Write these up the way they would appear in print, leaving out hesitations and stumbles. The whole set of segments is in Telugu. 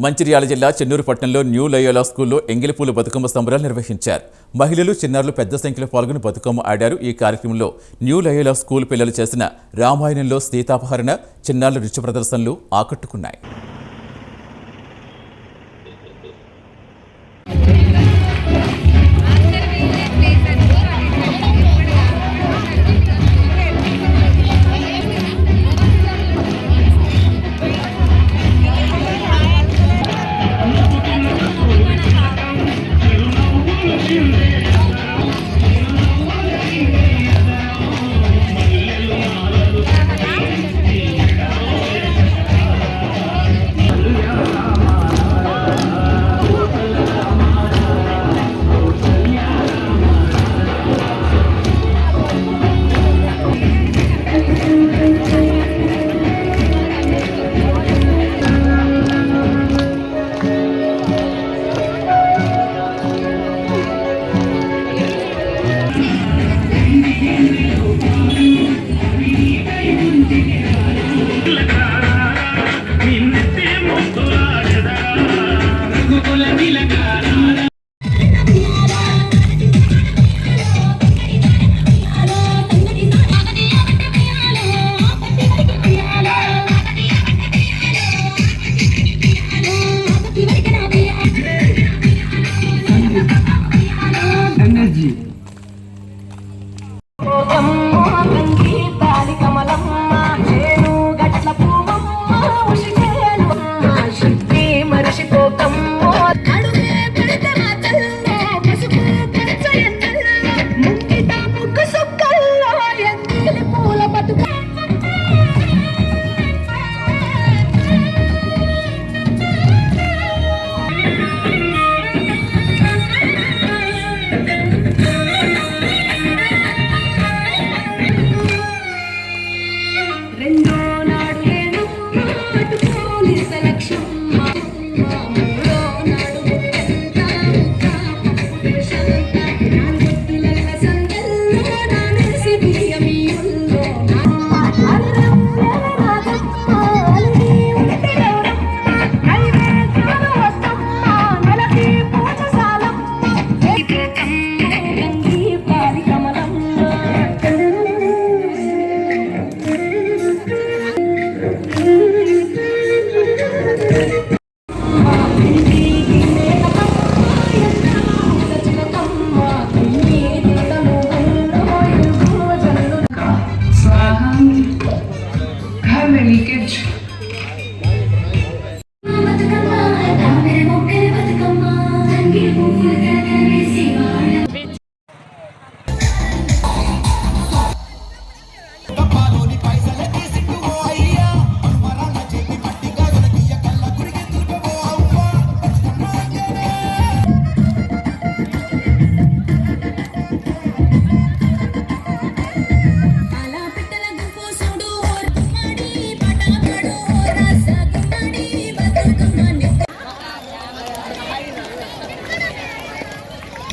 మంచిర్యాల జిల్లా చెన్నూరు పట్టణంలో న్యూ లయోలా స్కూల్లో ఎంగిలిపూలు బతుకమ్మ సంబరాలు నిర్వహించారు. మహిళలు, చిన్నారులు పెద్ద సంఖ్యలో పాల్గొని బతుకమ్మ ఆడారు. ఈ కార్యక్రమంలో న్యూ లయోలా స్కూల్ పిల్లలు చేసిన రామాయణంలో సీతాపహరణ, చిన్నారుల నృత్య ప్రదర్శనలు ఆకట్టుకున్నాయి.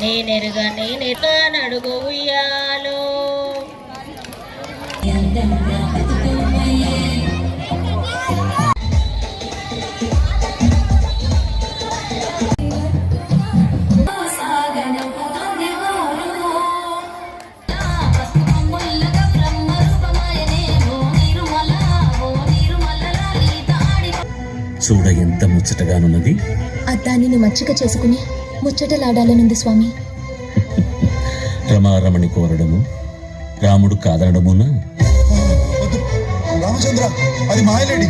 నేనెరుగా నేనెతో నడుగు ఉయ్యాలో చూడ ఎంత ముచ్చటగానున్నది. దానిని మచ్చిక చేసుకుని ముచ్చటలాడాలనుంది స్వామి. రమారమణి కోరడము రాముడు కాదనడమునా? రామచంద్ర, అది మాయలేడి.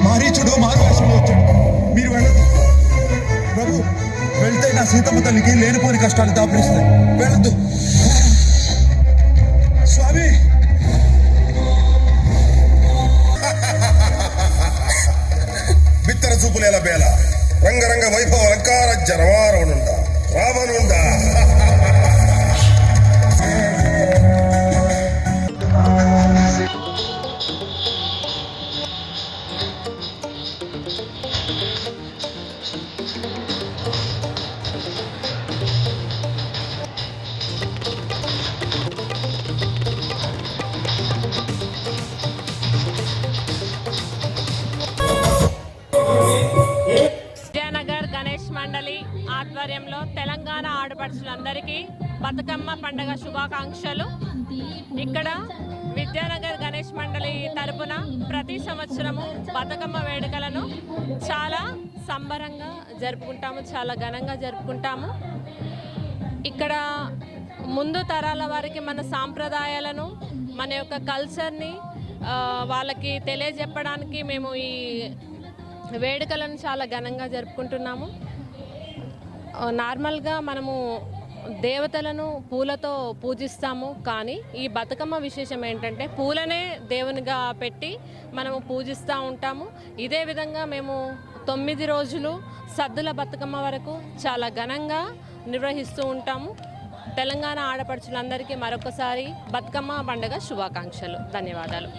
మారీచుడు మారు వేషంలో వచ్చాడు. మీరు వెళ్ళదు ప్రభు. వెళ్తే నా సీతమ్మ తల్లికి లేనిపోని కష్టాలు దాపురిస్తాయి. వెళ్ళద్దు స్వామి. బిత్తర చూపులేల బేల రంగరంగ వైభవ అలంకార జనవారవనుండ రావనుండ. విద్యానగర్ గణేష్ మండలి ఆధ్వర్యంలో తెలంగాణ ఆడపడుచులందరికీ బతుకమ్మ పండుగ శుభాకాంక్షలు. ఇక్కడ విద్యానగర్ గణేష్ మండలి తరపున ప్రతి సంవత్సరము బతుకమ్మ వేడుకలను చాలా సంబరంగా జరుపుకుంటాము, చాలా ఘనంగా జరుపుకుంటాము. ఇక్కడ ముందు తరాల వారికి మన సాంప్రదాయాలను, మన యొక్క కల్చర్ని వాళ్ళకి తెలియజెప్పడానికి మేము ఈ వేడుకలను చాలా ఘనంగా జరుపుకుంటున్నాము. నార్మల్గా మనము దేవతలను పూలతో పూజిస్తాము, కానీ ఈ బతుకమ్మ విశేషం ఏంటంటే పూలనే దేవునిగా పెట్టి మనము పూజిస్తూ ఉంటాము. ఇదే విధంగా మేము 9 రోజులు సద్దుల బతుకమ్మ వరకు చాలా ఘనంగా నిర్వహిస్తూ ఉంటాము. తెలంగాణ ఆడపడుచులందరికీ మరొకసారి బతుకమ్మ పండుగ శుభాకాంక్షలు. ధన్యవాదాలు.